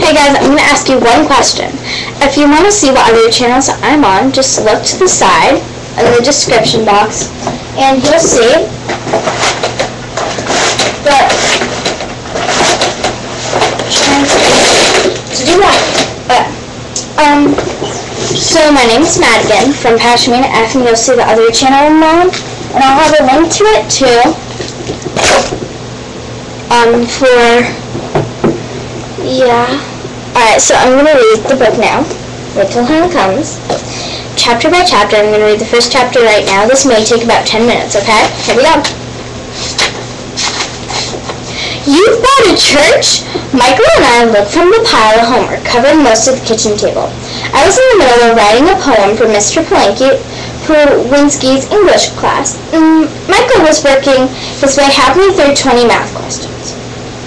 Okay guys, I'm going to ask you one question. If you want to see what other channels I'm on, just look to the side in the description box and you'll see that to do that. So my name is Madigan from Passionate F, and you'll see the other channel I'm on, and I'll have a link to it too. Alright, so I'm going to read the book now. Wait till Helen comes. Chapter by chapter, I'm going to read the first chapter right now. This may take about 10 minutes, okay? Here we go. You've bought a church? Michael and I looked from the pile of homework covering most of the kitchen table. I was in the middle of writing a poem for Mr. Pawlinski's English class, and Michael was working his way happily through 20 math questions.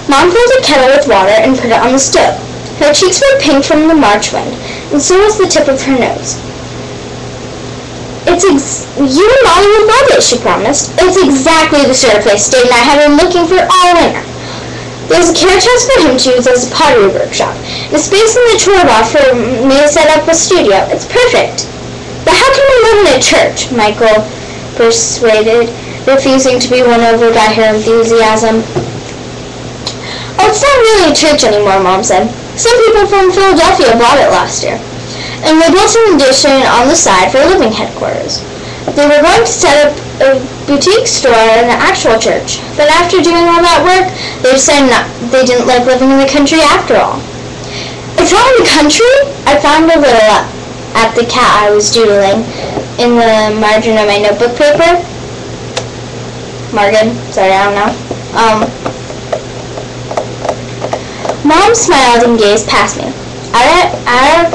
Mom filled a kettle with water and put it on the stove. Her cheeks were pink from the March wind, and so was the tip of her nose. You and Molly will love it, she promised. It's exactly the sort of place Dave and I have been looking for all winter. There's a carriage house for him to use as a pottery workshop, and a space in the chore loft for me to set up a studio. It's perfect. But how can we live in a church? Michael persuaded, refusing to be won over by her enthusiasm. Oh, it's not really a church anymore, Mom said. Some people from Philadelphia bought it last year, and they built an addition on the side for living headquarters. They were going to set up a boutique store in the actual church, but after doing all that work, they decided they didn't like living in the country after all. It's not in the country? I found a little at the cat I was doodling in the margin of my notebook paper. Morgan, sorry, I don't know. Mom smiled and gazed past me. Out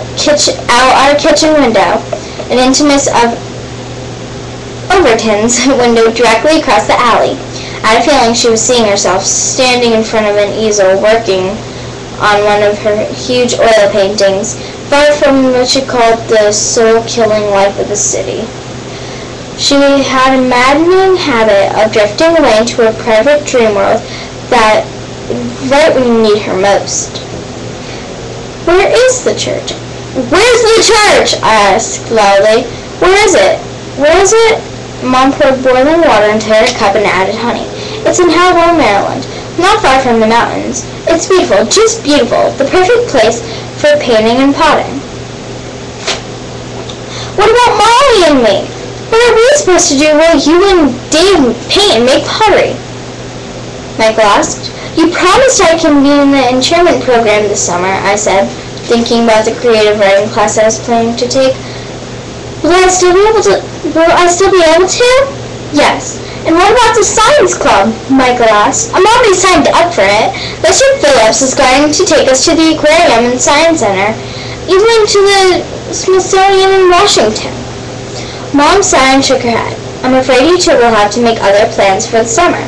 our kitchen window, an intimacy of Overton's window directly across the alley. I had a feeling she was seeing herself standing in front of an easel working on one of her huge oil paintings, far from what she called the soul-killing life of the city. She had a maddening habit of drifting away into her private dream world that right when you need her most. Where is the church? Where's the church? I asked loudly. Where is it? Where is it? Mom poured boiling water into her cup and added honey. It's in Helen, Maryland, not far from the mountains. It's beautiful, just beautiful, the perfect place for painting and potting. What about Molly and me? What are we supposed to do while you and Dave paint and make pottery? Michael asked. You promised I can be in the enchantment program this summer, I said, thinking about the creative writing class I was planning to take. Will I still be able to? Yes. And what about the science club? Michael asked. I'm already signed up for it. Mr. Phillips is going to take us to the aquarium and science center, even to the Smithsonian in Washington. Mom sighed and shook her head. I'm afraid you two will have to make other plans for the summer.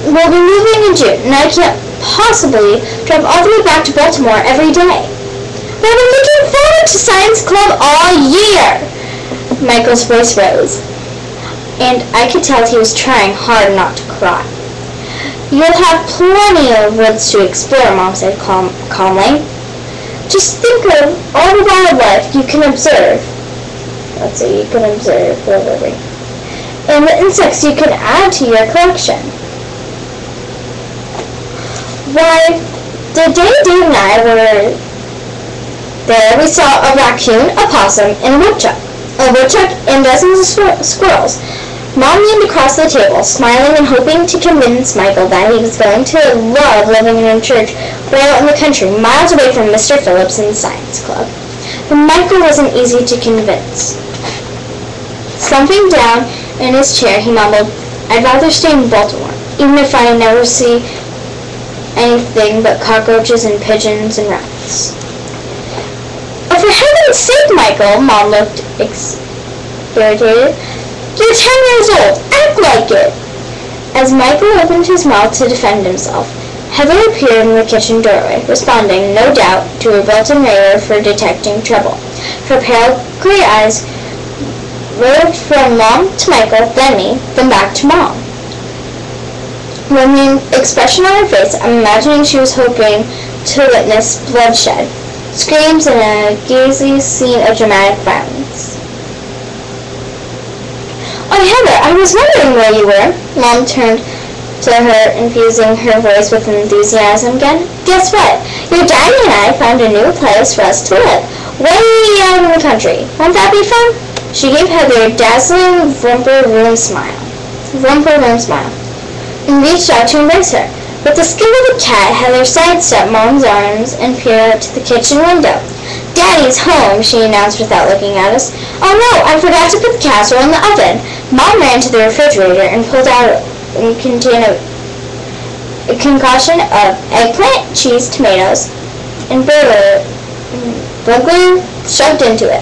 We'll be moving in June, and I can't possibly drive all the way back to Baltimore every day. But I've been looking forward to science club all year. Michael's voice rose, and I could tell he was trying hard not to cry. You'll have plenty of woods to explore, Mom said calmly. Just think of all the wildlife you can observe. Let's see, you can observe for a living. And the insects you can add to your collection. Why, the day Dave and I were there, we saw a raccoon, a possum, and a woodchuck and dozens of squirrels. Mom leaned across the table, smiling and hoping to convince Michael that he was going to love living in a church way out in the country, miles away from Mr. Phillips and the science club. But Michael wasn't easy to convince. Slumping down in his chair, he mumbled, I'd rather stay in Baltimore, even if I never see anything but cockroaches and pigeons and rats. Oh, for heaven's sake, Michael, Mom looked irritated. You're 10 years old. Act like it. As Michael opened his mouth to defend himself, Heather appeared in the kitchen doorway, responding, no doubt, to her built-in radar for detecting trouble. Her pale gray eyes roved from Mom to Michael, then me, then back to Mom. With the expression on her face, I'm imagining she was hoping to witness bloodshed, screams, and a grisly scene of dramatic violence. "Oh, Heather, I was wondering where you were." Mom turned to her, infusing her voice with enthusiasm again. "Guess what? Your daddy and I found a new place for us to live, way out in the country. Won't that be fun?" She gave Heather a dazzling, romper-room smile, and reached out to embrace her. With the skill of a cat, Heather sidestepped Mom's arms and peered out to the kitchen window. "Daddy's home," she announced without looking at us. "Oh no, I forgot to put the casserole in the oven." Mom ran to the refrigerator and pulled out a concoction of eggplant, cheese, tomatoes, and burger shoved into the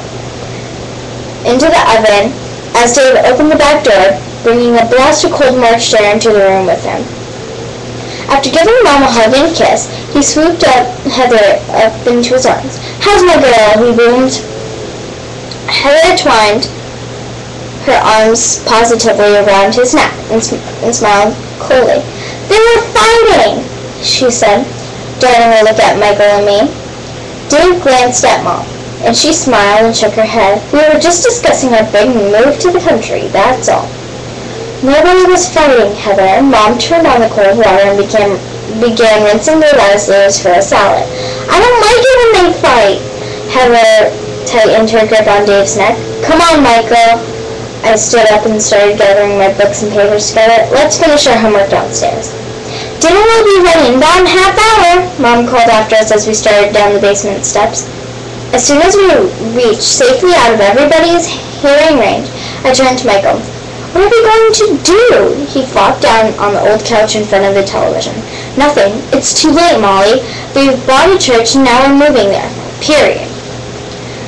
oven as Dave opened the back door, bringing a blast of cold moisture into the room with him. After giving Mom a hug and a kiss, he swooped Heather up into his arms. "How's my girl?" he boomed. Heather twined her arms positively around his neck and smiled coolly. "They were fighting," she said, darting a look at Michael and me. Dave glanced at Mom, and she smiled and shook her head. "We were just discussing our big move to the country, that's all." "Nobody was fighting, Heather." Mom turned on the cold water and began rinsing the lettuces for a salad. "I don't like it when they fight." Heather tightened her grip on Dave's neck. "Come on, Michael." I stood up and started gathering my books and papers together. "Let's finish our homework downstairs." "Dinner will be ready in about a half hour," Mom called after us as we started down the basement steps. As soon as we reached safely out of everybody's hearing range, I turned to Michael. "What are we going to do?" He flopped down on the old couch in front of the television. "Nothing. It's too late, Molly. We've bought a church and now we're moving there. Period."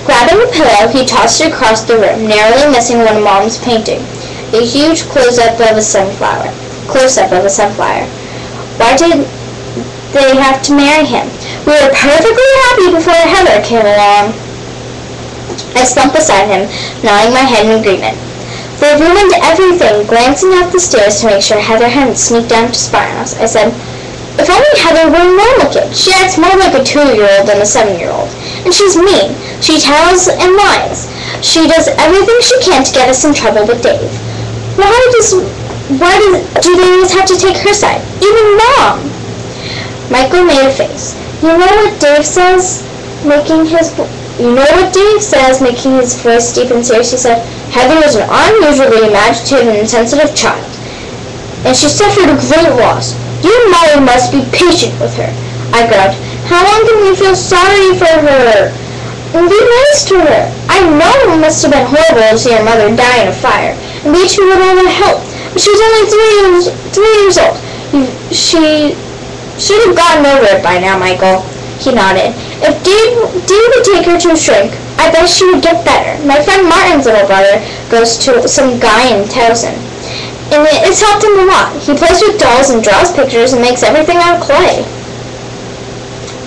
Grabbing a pillow, he tossed it across the room, narrowly missing one of Mom's paintings, a huge close-up of a sunflower. Why did they have to marry him? We were perfectly happy before Heather came along. I slumped beside him, nodding my head in agreement. They ruined everything, glancing up the stairs to make sure Heather hadn't sneaked down to spy on us. I said, "If only Heather were a normal kid. She acts more like a 2-year-old than a 7-year-old. And she's mean. She tells and lies. She does everything she can to get us in trouble with Dave. Why do they always have to take her side? Even Mom?" Michael made a face. You know what Dave says, making his voice deep and serious? He said, "Heather is an unusually imaginative and sensitive child, and she suffered a great loss. You and Molly must be patient with her." I growled, "How long can we feel sorry for her? And be nice to her. I know it must have been horrible to see her mother die in a fire, and be too little to help. But she was only 3 years old. She should have gotten over it by now, Michael." He nodded. "If Dave would take her to a shrink, I bet she would get better. My friend Martin's little brother goes to some guy in Towson, and it's helped him a lot. He plays with dolls and draws pictures and makes everything out of clay."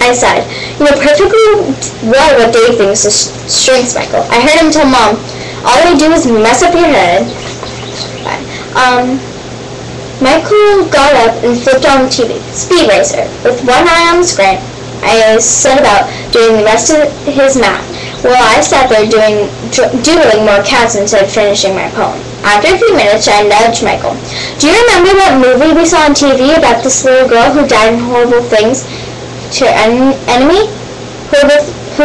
I said, "You know perfectly well what Dave thinks of shrinks, Michael. I heard him tell Mom, all they do is mess up your head." Michael got up and flipped on the TV. Speed Racer. With one eye on the screen, I set about doing the rest of his math, while I sat there doodling more cats instead of finishing my poem. After a few minutes, I nudged Michael. "Do you remember that movie we saw on TV about this little girl who died in horrible things to her enemy? Who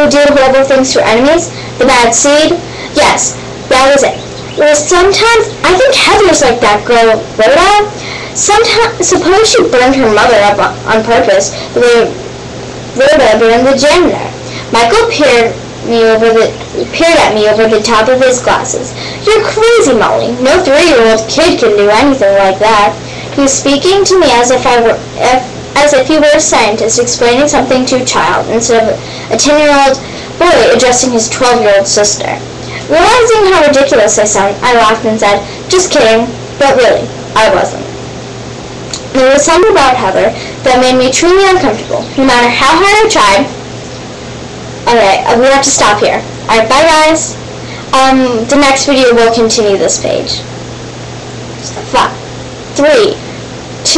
did horrible things to her enemies? The Bad Seed?" "Yes, that was it. Well, sometimes I think Heather's like that girl, Rhoda. Suppose she burned her mother up on purpose the way Rhoda burned the janitor." Michael peered at me over the top of his glasses. "You're crazy, Molly. No 3-year-old kid can do anything like that." He was speaking to me as if he were a scientist explaining something to a child instead of a 10-year-old boy addressing his 12-year-old sister. Realizing how ridiculous I sound, I laughed and said, "Just kidding," but really, I wasn't. There was something about Heather that made me truly uncomfortable, no matter how hard I tried. Okay, we have to stop here. Alright, bye guys. The next video will continue this page. 5, 3,